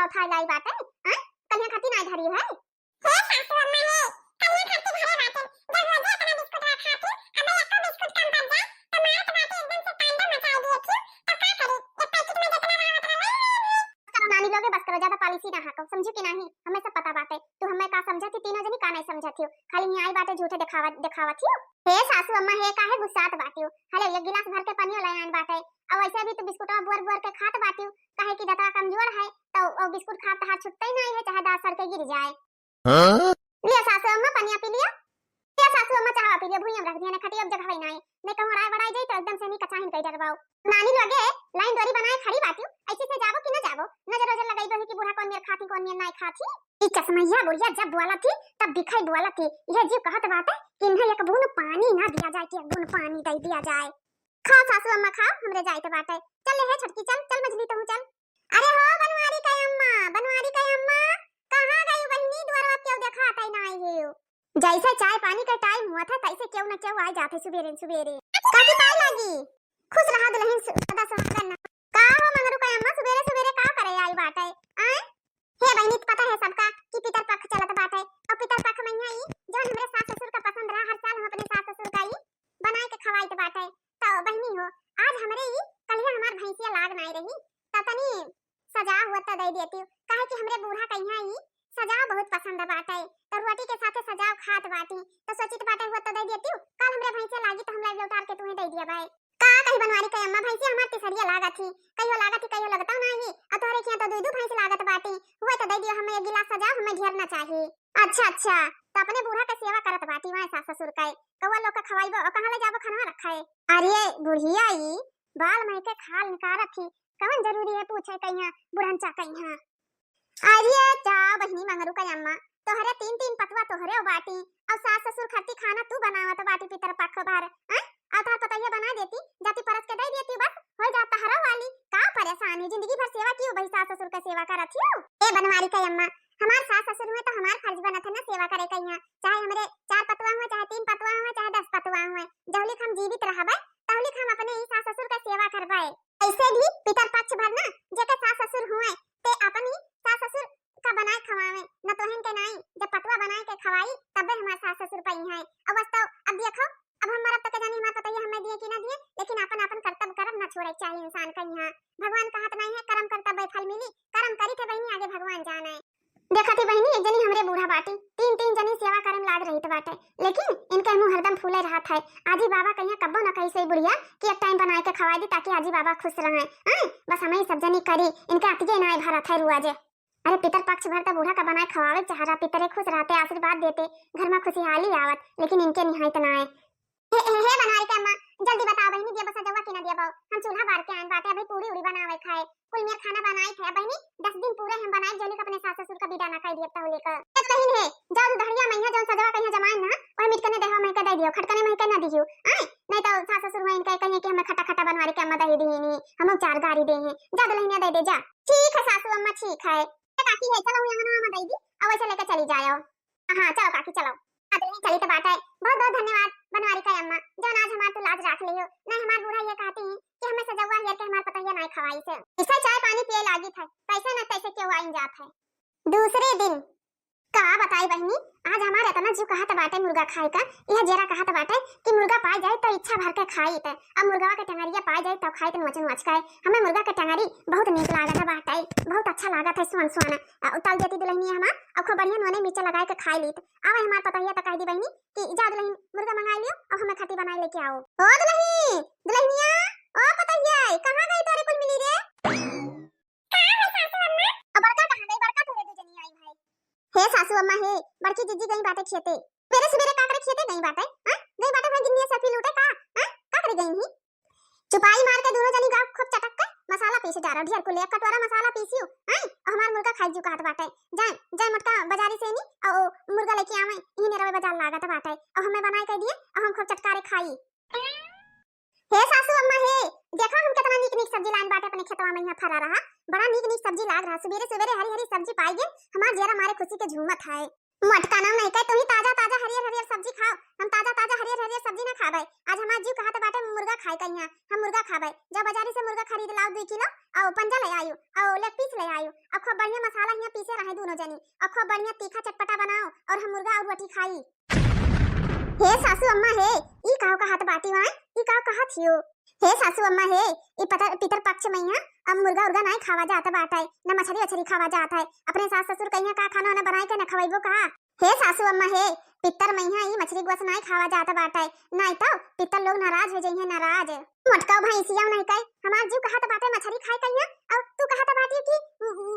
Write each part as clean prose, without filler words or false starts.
उठा उठा लाई बाटे हैं कन्या खाती ना धरी है हे सासू अम्मा है कन्या खाती धरे बाटे जब रोजे इतना बिस्कुट खाती अब एक बिस्कुट कम पड़ जाए तो मार तो बाटे एकदम से तांडव मचा दिए थी तो क्या करी एक पैकेट में जितना रहा करो नानी लोगे बस करो ज्यादा पॉलिसी ना हाको समझो कि नहीं हमें सब पता बाटे तू हमें का समझती तीनों जनी का नहीं समझती खाली यहीं आई बाटे झूठे दिखावा थी हे सासू अम्मा हे काहे गुस्सात बाटी हेलो एक गिलास भर के पानी लाइन बाटे अब ऐसे भी तो बिस्कुटवा बुर के खात बाटी काहे कि दता कमजोर है तो बिस्कुट खात हाथ छुटते ही नहीं है चाहे दांत सर के गिर जाए हां लिया सासू अम्मा पानी पी लिया सासू अम्मा चाह पी लिया भुइया रख दिया ने खटी अब जगह है नहीं कहूं राय बड़ाई जाई तो एकदम से नहीं कचाहिन कई डरवाओ नानी लगे लाइन दोरी बनाए खड़ी बाटी ऐसे से जाबो कि ना जाबो नजर नजर लगाई दो कि बूढ़ा कौन मेर खाती कौन मेर नहीं खाती ई चश्मैया बुढ़िया जब बोला थी तब दिखाई बोला थी यह जीव कहत बात है कि इन्हें एक बूंद पानी ना दिया जाए कि एक बूंद पानी दे दिया जाए खाओ सासू अम्मा खाओ हमरे जाए तो बात है चल ले छटकी चल मछली तो चल अरे हो बनवारी का अम्मा कहां गई बहनी द्वारा क्यों देखा आता ही नहीं है जैसे चाय पानी का टाइम हुआ था तैसे क्यों न क्यों आ जाते सवेरे काकी पाई लगी खुश रहा दुल्हन सदा सुहागन का हो मंगरू का अम्मा सवेरे का करे आई बात है हैं हे बहनी पता है सबका कि पितर पक्ष चलत बात है और पितर पक्ष में आई जो हमरे सास ससुर का पसंद रहा हर साल हम अपने सास ससुर का ही बनाए के खवाई तो बात है तो बहनी हो आज हमरे ही कलिया हमार भैंसिया लाग नहीं रही तो तनी सजा हुआ तो दे देती काहे कि हमरे बूढ़ा कहिया ही सजाव बहुत पसंद बाटे तो रोटी के साथे सजाव खात बाटी तो सोचित बाटे हुआ तो दे देती कल हमरे भैंसे लागी तो हम लाइव उतार के तुम्हें दे दिया भाई का कहीं बनवारी के अम्मा भैंसे हमार तिसरिया लागत थी कहियो लगता नहीं और तोरे के तो दो भैंस लागत बाटी हुआ तो दे दियो हमें एक गिलास सजाव हमें ढेर ना चाहिए अच्छा तो अपने बूढ़ा के सेवा करत बाटी वहां सास ससुर का कौवा लोग का खवाइबो और कहां ले जाबो खाना रखा है अरे बुढ़िया ई बाल में के खाल निकारत थी कौन जरूरी है पूछे कहिया बुढ़न चा कहिया अरे जा बहनी मंगरू का अम्मा तोहरे तीन पतवा तोहरे बाटी और सास ससुर खाती खाना तू बनावत बाटी पितर पक्ष बार हैं आता तो तैया बना देती जाती परस के दे देती बस हो जाता हरा वाली का परेशानी जिंदगी भर सेवा की भाई सास ससुर का सेवा करत हो ए बनवारी का अम्मा हमार सास ससुर में तो हमार फर्ज बनत है ना सेवा करे कहिया चाहे हमरे 4 पतवा हो चाहे 3 पतवा हो चाहे 10 पतवा हो जौली हम जीवित रहबे तौली हम अपने ही सास ससुर का सेवा करबाए ऐसे भी पितर पक्ष भर ना जेके सास ससुर हुए ते अपनी सास ससुर का बनाए खवावे न तो के नहीं जब पतवा बनाए के खवाई तबे हमार सास ससुर पई है अब वास्तव अब देखो अब हमारा तक जानी हमार पता है हमें दिए कि ना दिए लेकिन अपन कर्तव्य कर्म न छोड़े चाहिए इंसान का यहाँ भगवान का हाथ नहीं है कर्म कर्तव्य फल मिली कर्म करी थे बहनी आगे भगवान जाना है देखा थी बहनी एक जनी हमरे बूढ़ा बाटी तीन जनी सेवा करे में लाग रही तो बाटे लेकिन इनके मुंह हरदम फूले रहा था आजी बाबा कहिया कब्बो न कही सही बुढ़िया कि एक टाइम बनाए के खवा दी ताकि आजी बाबा खुश रहे बस हमें सब जनी करी इनके अतिगे ना भरा था रुआजे अरे पितर पक्ष भर तो बूढ़ा का बनाए खवावे चाहरा पितरे खुश रहते आशीर्वाद देते घर में खुशहाली आवत लेकिन इनके निहायत ना आए हे बनवारी के अम्मा जल्दी बताओ बहनी दिया बसा जवा कि ना दिया बाऊ हम चूल्हा बार के आन बाटे अभी पूरी उड़ी बनावे खाए कुल मेर खाना बनाई थे बहनी 10 दिन पूरे हम बनाए जोली अपने सास ससुर का बिदा ना खाई दिया तो लेकर एक बहन है जाओ धड़िया महीना जो सजवा कहिया जमान ना और मिट कने देवा मैं के दे दियो खटकने में के ना दियो नहीं तो सास ससुर में इनके कहिए कि हमें खटा बनवारी के अम्मा दे दी नहीं हम 4 गारी दे हैं जा दुल्हनिया दे दे जा ठीक है सासू अम्मा ठीक है काकी है चलो यहां ना अम्मा दे दी अब ऐसे लेकर चली जाओ हां चलो काकी चलो अगली चली तो बात है बहुत धन्यवाद बनवारी का अम्मा जो आज हमार तो लाज रख लियो नहीं हमार बूढ़ा ये कहते हैं कि हमें सजवा है कि हमार पता है नहीं खवाई से इसे चाय पानी पिए लागी था पैसे न तैसे क्यों आइन जात है दूसरे दिन का बताई बहनी आज हमारे इतना जो कहत बाटे मुर्गा खाए का यह जेरा कहत बाटे कि मुर्गा पाई जाए तो इच्छा भर के खाई त अब मुर्गा के टंगरिया पाई जाए तो खाई तो नोचन नोच खाए हमें मुर्गा के टंगरी बहुत नीक लागत है बाटे बहुत अच्छा लागत है सुन उताल देती दुल्हनी हम और खूब बढ़िया नोने मिर्चा लगा के खाई लीत अब हमार पता है तो कह दी बहनी कि जा दुल्हन मुर्गा मंगा लियो और हमें खटी बनाए लेके आओ ओ दुल्हनिया ओ पता है कहां गई तोरे कुल मिली रे कहां है सासू अम्मा अब बड़का कहां गई बड़का तोरे दो जनी आई भाई हे सासू अम्मा हे बड़की जीजी गई बाटे खेते सवेरे का करे खेते गई बाटे गई बाटे भाई गिन्नी सफी लूटे का करे गई ही चुपाई मार के दोनों जनी गांव खूब चटक के मसाला पीसे जा रहा ढेर को ले कटोरा मसाला पीसियो और हमार मुर्गा खाई जू कहत बाटे जाए मटका बाजारी से नी और मुर्गा लेके आवे इने रवे बाजार लागत बाटे और हमें बनाए के दिए और हम खूब चटकारे खाई हे सासू अम्मा हे देखा हम कितना नीक सब्जी लाइन बाटे अपने खेतवा में यहां फरा रहा बड़ा नीक सब्जी लाग रहा सवेरे हरी सब्जी पाई गे हमार जेरा मारे खुशी के झूमत है मटका नाम नहीं कहे, तुम ही ताजा ताजा हरियर हरियर सब्जी खाओ। हम ताजा ताजा हरियर हरियर सब्जी ना खाबे। आज हमार जीव कहत बाटे मुर्गा खाए कहिया, हम मुर्गा खाबे। जब बाजारी से मुर्गा खरीद लाओ 2 किलो और पंजा ले आयो और लेग पीस ले आयो और खूब बढ़िया मसाला हिया पीसे रहे दोनों जनी और खूब बढ़िया तीखा चटपटा बनाओ और हम मुर्गा और रोटी खाई। हे सासू अम्मा हे, ई काव का हाथ बाटी वाई, ई काव का हाथ हियो। हे सासू अम्मा हे, ई पितर पक्ष में यहाँ अब मुर्गा उर्गा नहीं खावा जाता बाटा है, न मछली वछली खावा जाता है। अपने सास ससुर कहिया का खाना न बनाए के न खवाइबो का। हे सासू अम्मा हे, पितर में यहाँ ई मछली गोस नहीं खावा जाता बाटा है, नहीं तो पितर लोग नाराज हो जाइए नाराज। मटका भैंसिया नहीं कहे, हमार जीव कहत बाटे मछली खाए कहिया और तू कहत बाटी कि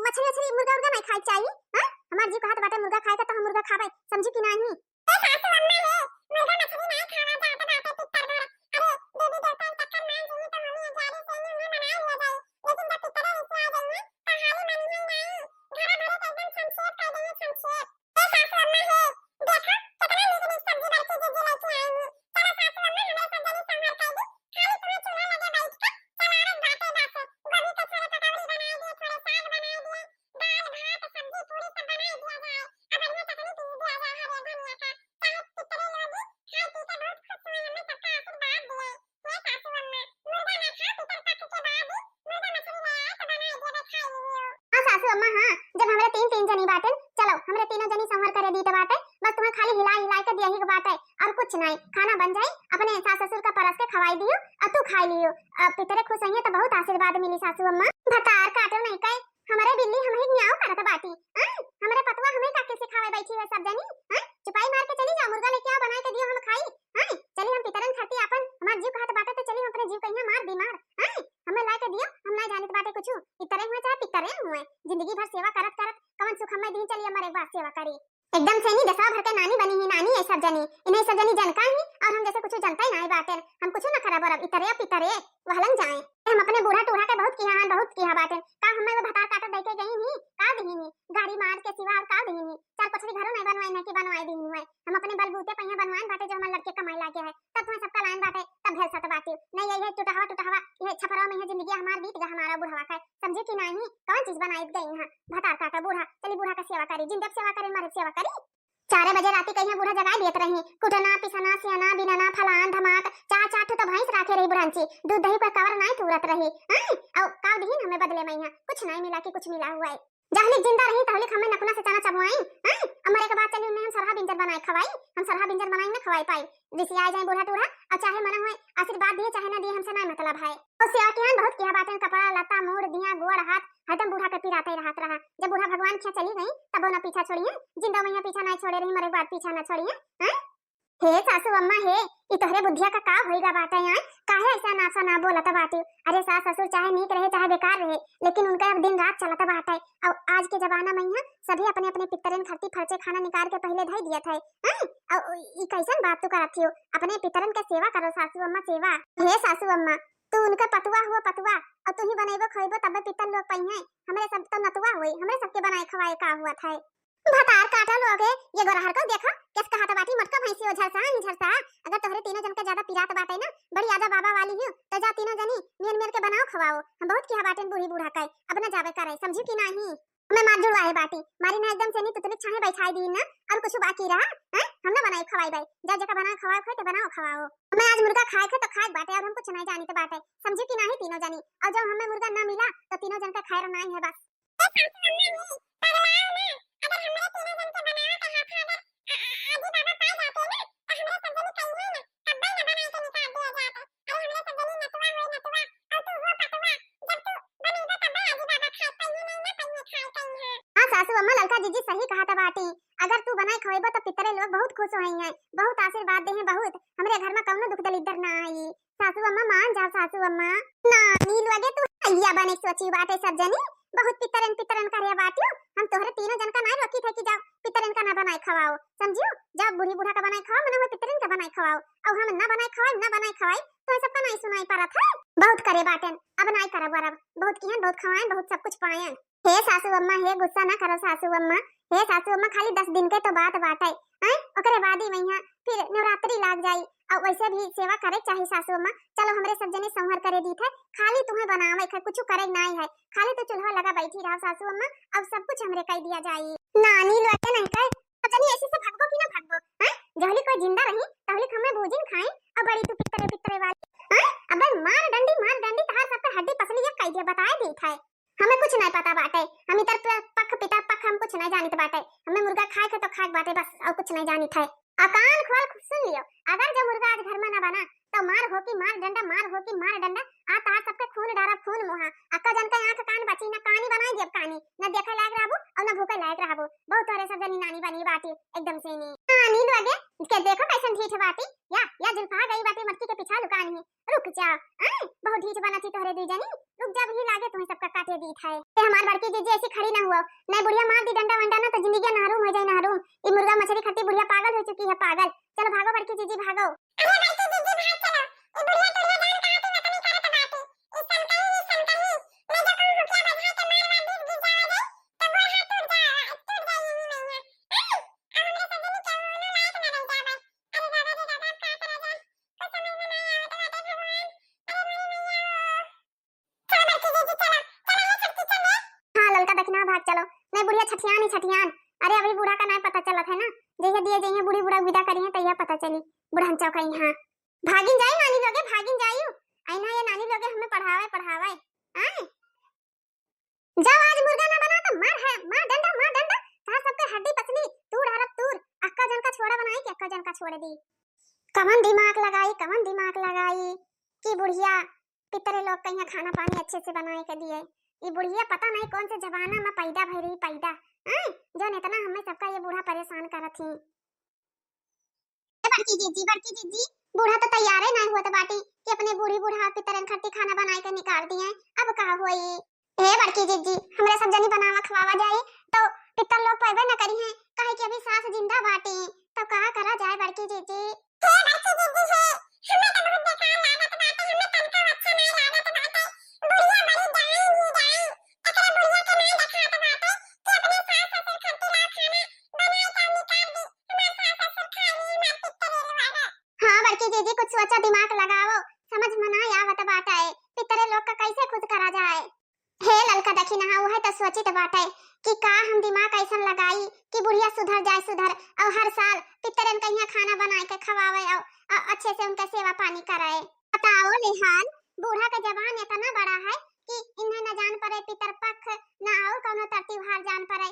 मछली वछली मुर्गा उर्गा नहीं खाए चाहिए। हां हमार जीव कहत बाटे मुर्गा खाए तो हम मुर्गा खाबे, समझी कि नहीं। ए सासू अम्मा हे, मुर्गा मछली नहीं खावा जाता बाटे पितर भर। अरे देवी देवता टक्कर मान जाइए तो हमें जारी से ही बना लिया जाए, लेकिन जब पितर ऐसे आ जाइए तो हाली मन ही नहीं घर भरे तो एकदम संक्षेप कर देंगे संक्षेप। ए सासू अम्मा हे, देखो कितना नीक नीक सब्जी बन के जो लेके आई हूं। चलो सासू अम्मा हमें सब जनी संभाल कर दी, खाली तुम्हें चूल्हा लगे बैठ के चलारस बातें बातें गोभी के छोले पकौड़ी बनाए दिए, थोड़े साग बनाए दिए, दाल भात सब्जी पूरी सब बनाए दिया जाए। अब बढ़िया चटनी पीस दिया जाए हरे धनिया का, चाहे पितरे लोगी खाए पी के बहुत खुश हुए, हमें सबका आशीर्वाद दिए। हे सासू अम्मा मुर्गा ना खा पितर पक्ष के बाद मुर्गा मछली ले आए तो बनाए दिए खाई लियो। हां सासू अम्मा हां, जब हमरे तीन जनी बाटे, चलो हमरे तीनों जनी संभाल करे दी तो बाटे, बस तुम्हें खाली हिला हिला के दिया ही के बाटे और कुछ नहीं। खाना बन जाए अपने सास ससुर का परस के खवाई दियो और तू खाई लियो। अब पितरे खुश होइए तो बहुत आशीर्वाद मिली सासू अम्मा। भतार काटो नहीं कहे, हमारे बिल्ली हमें म्याऊ करत बाटी। हमारे पतवा हमें का कैसे खावे बैठी है सब जनी। चुपाई मार के चली जाओ, मुर्गा लेके आओ बना के दियो हम खाई। चली हम पितरन खाती अपन, हमार जीव कहत बाटे तो चली हम अपने जीव कहिया मार बीमार। हमें ला के दियो, हम ना जानत बाटे कुछ, पितरे हुए चाहे पितरे हुए, जिंदगी भर सेवा करत करत कवन सुख हमें दी, चली हमारे एक बार सेवा करी। एकदम से नहीं दशा भर के नानी बनी ही, नानी है सब जनी, इन्हें सब जनी जनका ही और हम जैसे कुछ जनता ही नहीं बाटे। हम कुछ ना खराब और इतरे पितरे वहलन जाए। हम अपने बूढ़ा टूढ़ा के बहुत किया बाटे का, हमें वो भतार काटा दे के गई नहीं का दही नहीं गाड़ी मार के सिवा और का दही नहीं, चार पछड़ी घरों नहीं बनवाई नहीं कि बनवाई दी हुए। हम अपने बलबूते पहिया बनवाए बाटे जो हमारे लड़के कमाई लागे है, तब तुम्हें सबका लाइन बाटे तब भेल सत बाटे नहीं। यही टुटावा ये छपरा में है जिंदगी हमार बीत गया हमारा बुढ़ावा का, समझे कि नहीं। कौन चीज बनाई गई हां भतार काटा बूढ़ा, चली बूढ़ा का सेवा करी, जिंदगी सेवा करे मरे सेवा करी। 4 बजे राती कहीं बूढ़ा जगा दियत रही, कुटना पिसना सियाना बिनाना फलान धमाक चार तो भैंस राखे रही बुढ़ांची, दूध दही पर कवर नहीं तुरत रही। और काव दीन हमें बदले में यहाँ कुछ नहीं मिला कि कुछ मिला हुआ है। जहली जिंदा रही तहली हमें नपना से चना चबवाई। हमारे के बाद चली उन्हें हम सरहा बिंजर बनाए खवाई, हम सरहा बिंजर बनाई ना खवाई पाई। जिसे आ जाए बूढ़ा टूढ़ा और चाहे मना हुए आशीर्वाद दिए चाहे ना दिए हमसे नहीं मतलब है। और सेवा के बहुत किया बातें, कपड़ा लता मोड़ दिया गोड़ हाथ हरदम बूढ़ा के पिराते ही रहत रहा। जब बूढ़ा भगवान क्या चली गई तब वो ना पीछा छोड़िए, जिंदा में पीछा नहीं छोड़े रही, मरे बाद पीछा ना छोड़िए। हे सासू अम्मा हे, ई तोहरे बुद्धिया का होइगा बाटे यार, काहे ऐसा नासा ना बोलत बाटे। अरे सास ससुर चाहे नीक रहे चाहे बेकार रहे, लेकिन उनका अब दिन रात चलत बाटे। और आज के जमाना में यहाँ सभी अपने अपने पितरन खर्ची फर्चे खाना निकाल के पहले धई दिया था। और ई कैसन बात तू करत हो, अपने पितरन के सेवा करो सासू अम्मा सेवा। हे सासू अम्मा तू उनका पतुआ हुआ पतुआ और तू ही बनेबो खइबो तब पितर लोग पहिए, हमरे सब तो नतुआ होई, हमरे सबके बनाए खवाए का हुआ था। भतार काटा लोगे ये गोरहर को देखो किस कहत बाटी मटका भैंसी हो झरसा। अगर तोहरे तीनों जन का ज्यादा पिरात बाटे ना बड़ी आजा बाबा वाली हो तो जा तीनों जनी मिल के बनाओ खवाओ। हम बहुत किया बाटे बूढ़ी बूढ़ा का अब ना जावे करे, समझी कि नहीं। मैं मार जुड़वाए बाटी मारी ना एकदम से नहीं तुतले छाहे बैठाई दी ना और कुछ बाकी रहा हम ना बनाई खवाई भाई, जा जका बनाओ खवाओ खाए तो बनाओ खवाओ। मैं आज मुर्गा खाए थे तो खाए बाटे और हम कुछ नहीं जानी तो बाटे, समझी कि नहीं तीनों जनी। और जब हमें मुर्गा ना मिला तो तीनों जन का खैर नहीं है बस। अगर हमारे तीनों जन के बनाओ तो हाथ आगे आजी बाबा पाई जाते ना तो हमारे सब जनी कहीं है ना तब ना बनाए के निकाल दिया जाता। और हमारे सब जनी नतुआ और तू हो पतुआ, जब तू बनेगा तब आजी बाबा खाए कहीं नहीं ना कहीं खाए कहीं है। हां सासू अम्मा ललका जीजी सही कहा था बाटी, अगर तू बनाए खवेबो तो पितरे लोग बहुत खुश होएंगे, बहुत आशीर्वाद दे हैं, बहुत हमरे घर में कौनो दुख दलिदर ना आई। सासू अम्मा मान जा सासू अम्मा, नानी लगे तू भैया बने सोची बाटे सब जनी बहुत पितरन करे बाटियो। हम तोहरे तीनों जन का ना रोकी थे कि जाओ पितरन का ना बनाए खवाओ, समझियो। जब बूढ़ी बूढ़ा का बनाए खवाओ मने वो पितरन का बनाए खवाओ, और हम ना बनाए खवाए तो सबका नहीं सुनाई पड़त है। बहुत करे बाटन अब नहीं करब वरब, बहुत किहन बहुत खवाएं बहुत सब कुछ पाएं। हे सासू अम्मा हे गुस्सा ना करो सासू अम्मा, हे सासू अम्मा खाली 10 दिन के तो बात बाटे ओकरे बाद ही वहां फिर नवरात्रि लाग जाई और वैसे भी सेवा करे चाहे सासू अम्मा। चलो हमरे सब जने संहार करे दी थे, खाली तुम्हें बनावे है कुछ करे नहीं है, खाली तो चूल्हा लगा बैठी रहो सासू अम्मा, अब सब कुछ हमरे कह दिया जाई। नानी लोटे नहीं कह जनी ऐसे से भागबो कि ना भागबो हैं? जहली कोई जिंदा रही तहली हमें भोजन खाए अब बड़ी तू पितरे पितरे वाली हैं? अबे मार डंडी तहार सब पे हड्डी पसली ये कह दिया बताए दी था हमें कुछ नहीं पता बाटे हम इधर पख पिता पख हम कुछ नहीं जानते बाटे हमें मुर्गा खाए के तो खाए बाटे बस और कुछ नहीं जानी था अकान खोल सुन लियो अगर जो मुर्गा आज घर में ना बना तो मार हो कि मार डंडा आ तार सबके खून डारा खून मुहा अक्का जन का आंख कान बची ना कहानी बनाई देब कहानी ना देखे लायक रहबो और ना भूखे लायक रहबो बहुत सारे सब जनी नानी बनी बाटी एकदम से नी हां नींद लगे के देखो कैसन ढीठ बाटी या जुल्फा गई बाटी मटकी के पीछे लुकानी है रुक जा बहुत ढीठ बना थी तोहरे दी जानी रुक जा भी लागे तुम्हें सबका काटे दी था ये हमार बड़की जीजी ऐसी खड़ी ना हुआ नहीं बुढ़िया मार दी डंडा वंडा ना तो जिंदगी नहरूम हो जाए नहरूम ये मुर्गा मछली खट्टी बुढ़िया पागल हो चुकी है पागल चलो भागो बड़की जीजी भागो अरे बड़की जीजी भाग चलो ये बुढ़िया तो जान कहां थी पता नहीं करत बाटी इस संकनी मैं जो कहूं रुपया बजा के मार मार दी गिर जाओगे तो वो हाथ टूट जाएगी नहीं अब हमरे सजनी क्या होना लायक ना रह जावे अरे दादा जी दादा का करा जाए कुछ समझ में नहीं आवे तो बाटे भगवान अरे मेरी मैया चलो बड़की जीजी चलो चलो ये छटकी चले हां ललका दखना भाग चलो नहीं बुढ़िया छठियान अरे अभी बूढ़ा का नहीं पता चला था ना जैसे दिए जइए बूढ़ी बूढ़ा विदा करिए तैया पता चली बुढ़ान चौका यहाँ भागिन जाई नानी लोगे भागिन जाइयो आईना ये नानी लोगे हमें पढ़ावे आए जाओ आज मुर्गा ना बना तो मार डंडा तार सबके हड्डी पसली तूड़ हरप तूड़ अक्का जन का छोड़ा बनाई कि अक्का जन का छोड़ दी कमन दिमाग लगाई कि बुढ़िया पितरे लोग कहीं खाना पानी अच्छे से बनाए के दिए ये बुढ़िया पता नहीं कौन से जमाना में पैदा भई रही पैदा जो इतना हमें सबका ये बूढ़ा परेशान करत ही बड़की जीजी बूढ़ा तो तैयार है नहीं हुआ तो बाटी कि अपने बूढ़ी बूढ़ा पितरन खट्टी खाना बनाए के निकाल दिए अब का होई हे बड़की जीजी हमरे सब जनी बनावा खवावा जाए तो पितर लोग पैदा न करी हैं काहे कि अभी सास जिंदा बाटी तो का करा जाए बड़की जीजी हे बड़की जीजी है हमें तो बहुत बेकार लागत बाटे हमें तनका अच्छा नहीं लागत बाटे बुढ़िया बड़ी गाय एकरा बुढ़िया के नहीं दिखात बाटे कि अपने सास ससुर खट्टी ला खाना बनाए का निकाल दी हमार सास ससुर खा ली मार पितर वाला हां बड़की जीजी कुछ सोचा दिमाग लगाओ समझ में ना आवत बाटे पितरे लोग का कैसे खुद करा जाए हे ललका देखी ना वो है तो सोची तो बाटे कि का हम दिमाग ऐसा लगाई कि बुढ़िया सुधर और हर साल पितरन कहिया खाना बनाए के खवावे और अच्छे से उनका सेवा पानी कराए बताओ लेहाल बूढ़ा का जवान इतना बड़ा है कि इन्हें न जान पड़े पितर पख ना और कोनो त्योहार जान पड़े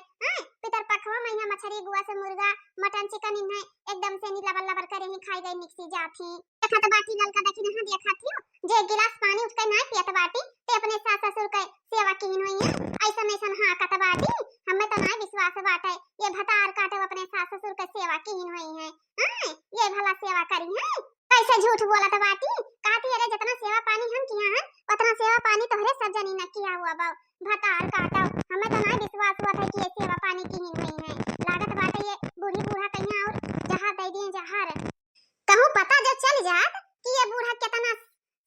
पितर पखवा महीना मछली गुआ से मुर्गा मटन चिकन इन्हें एकदम से नी लबर करे ही खाई गई मिक्सी जाती देखा तो बाटी ललका देखी ना देखा थी जे गिलास पानी उसका ना पियत बाटी ते अपने सास ससुर के सेवा कीन हुई है ऐसा हां कत बाटी हमें तो ना विश्वास बाटे ये भतार काटे अपने सास ससुर के सेवा कीन हुई है ये भला सेवा करी है कैसे झूठ बोला तो बाटी कहती अरे जितना सेवा पानी हम किया है उतना सेवा पानी तोहरे सब जनी न किया हुआ बा भतार काटा हमें तो ना विश्वास हुआ था कि ये सेवा पानी की ही नहीं है लागत बाटे ये बूढ़ी बूढ़ा कहीं और जहां दे दिए जहर कहूं पता जब चल जात कि ये बूढ़ा कितना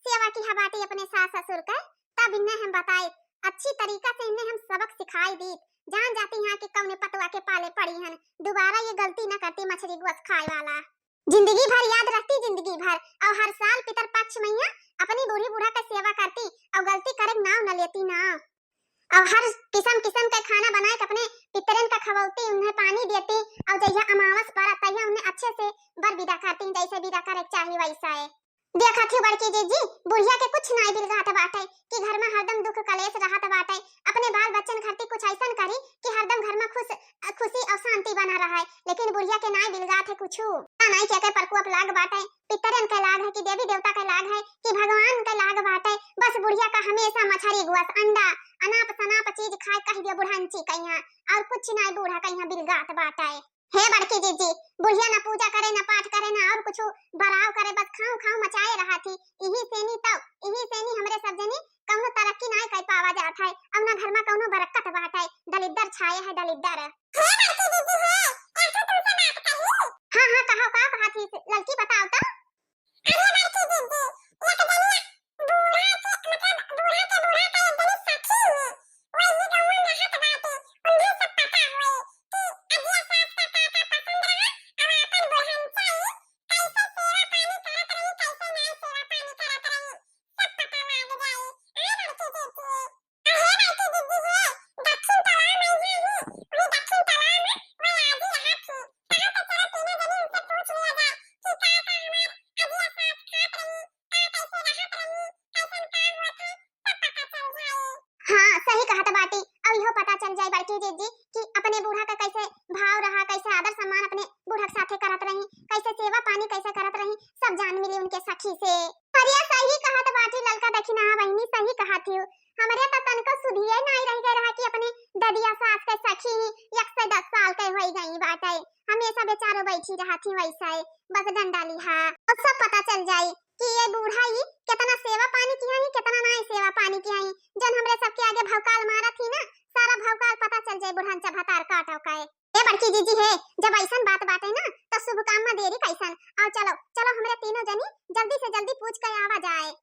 सेवा की हबाटी अपने सास ससुर के तब इन्हें हम बताए अच्छी तरीका से इन्हें हम सबक सिखाई दी जान जाती यहाँ कि कौने पतवा के पाले पड़ी हन दोबारा ये गलती न करती मछली गोश्त खाए वाला जिंदगी भर याद रखती जिंदगी भर और हर साल पितर पक्ष मैया अपनी बूढ़ी बूढ़ा का सेवा करती और गलती करे नाव न लेती ना और हर किस्म का खाना बनाए के अपने पितरन का खवाती उन्हें पानी देती और जैया अमावस पर तैया उन्हें अच्छे से बर विदा करती जैसे विदा करे चाहिए वैसा है देखा थी बड़की जीजी बुढ़िया के कुछ नहीं बिल रहा बाटे कि घर में हरदम दुख कलेश रहत बाटे अपने बाल बच्चन खरती कुछ ऐसा करी कि हरदम घर में खुशी और शांति बना रहा है लेकिन बुढ़िया के नहीं बिल रहा थे कुछ नहीं के परकुअप लाग बाटे पितरन का लाग है कि देवी देवता का लाग है कि भगवान का लाग बाटे बस बुढ़िया का हमेशा मछली गुआस अंडा अनाप शनाप चीज खाए कह दिया बुढ़ानची कहिया और कुछ नहीं बूढ़ा कहिया बिल गात बाटे हे बड़की जीजी बुढ़िया ना पूजा करे ना पाठ करे ना और कुछ बराव करे बस खाऊ मचाए रहा थी यही सेनी हमरे सब जनी कौनो तरक्की नहीं कर पावा जात है अब ना घर में कौनो बरकत बात है दलिद्दर छाए है दलिद्दर हे बड़की जीजी है ऐसे तुमसे बात कही हां कहो का कहा थी लड़की बताओ तो अरे बड़की जीजी एक दिन बूढ़ा के बूढ़ा का एकदम सखी वही गांव में हाथ बाटे उन्हें सब पता हुई कि अगला सास का काका पसंद रहा और अपन बहन चाहिए कैसे सेवा पानी करत रही कैसे नहीं सेवा पानी करत रही सब पता लाग जाए अरे बड़की जीजी है दक्षिण ताला में ही वही दक्षिण ताला में वही आदि रहा थी चल जाए बड़की जीजी कि अपने बूढ़ा का कैसे भाव रहा, कैसे आदर सम्मान अपने बूढ़ा के साथे करत रही, कैसे सेवा पानी कैसे करत रही, सब जान मिली उनके सखी से। हरिया सही कहत बाटी ललका दखिना बहनी, सही कहत हो। हमारे त तनको सुधिए नहीं रह गए रहा कि अपने ददिया सास के सखी 110 साल के हो गई बाटे, हमेशा बेचारो बैठी रहती वैसा है, बस डंडा लिहा और सब पता चल जाए कि ये बूढ़ा ही कितना सेवा पानी किया ही, कितना नहीं सेवा पानी किया ही। जन हमरे सबके आगे भौकाल मारा थी ना, सारा भौकाल पता चल जाए बुढ़ान चा भतार काटो काए। ए बड़की जीजी है, जब ऐसन बात बाटे ना तो शुभ काम में देरी कैसन। आओ चलो चलो हमरे तीनों जनी जल्दी से जल्दी पूछ के आवा जाए।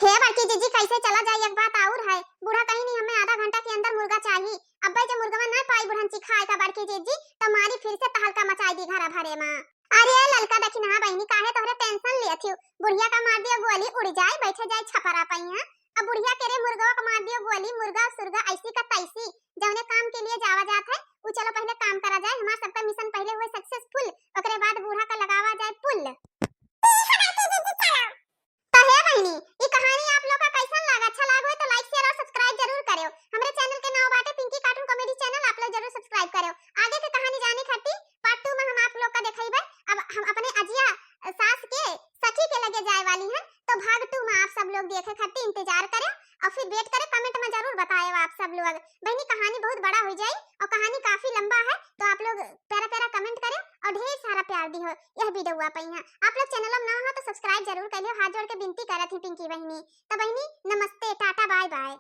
हे बड़की जीजी कैसे चला जाए, एक बात और है, बूढ़ा कहीं नहीं हमें आधा घंटा के अंदर मुर्गा चाहिए। अब भाई जब मुर्गा ना पाई बुढ़न सिखाए का बड़की जीजी तो मारी फिर से तहलका मचाई दी घर भरे मां। अरे ललका दखिना बहनी काहे तोहरे टेंशन लेत हो, बुढ़िया का मार दियो गोली उड़ जाए बैठे जाए छपरा पई है। अब बुढ़िया के रे मुर्गा का मार दियो गोली, मुर्गा सुरगा ऐसी का तैसी जौने काम के लिए जावा जात है वो चलो पहले काम करा जाए, हमारा सबका मिशन पहले हुए सक्सेसफुल, ओकरे बाद बूढ़ा का लगावा जाए पुल। बहनी ये कहानी आप लोग का कैसन लगा, अच्छा लगा हो तो लाइक शेयर और सब्सक्राइब जरूर करियो। हमारे चैनल के नाम बाटे पिंकी कार्टून कॉमेडी चैनल, आप लोग जरूर सब्सक्राइब करियो। आगे की कहानी जाने खातिर पार्ट 2 में हम आप लोग का दिखाइबे। अब हम अपने अजिया सास के सखी के लगे जाए वाली हैं, तो भाग 2 में आप सब लोग देखे खातिर इंतजार करें और फिर वेट करें, कमेंट में जरूर बताएं आप सब लोग। बहनी कहानी बहुत बड़ा हो जाए और कहानी काफी लंबा है, तो आप लोग प्यारा प्यारा कमेंट करें और ढेर सारा प्यार दी हो। यह वीडियो हुआ पई है, आप लोग चैनल में नया हो तो सब्सक्राइब जरूर करियो, हाथ जोड़ के विनती करत ही पिंकी बहनी। तो बहनी नमस्ते, टाटा, बाय बाय।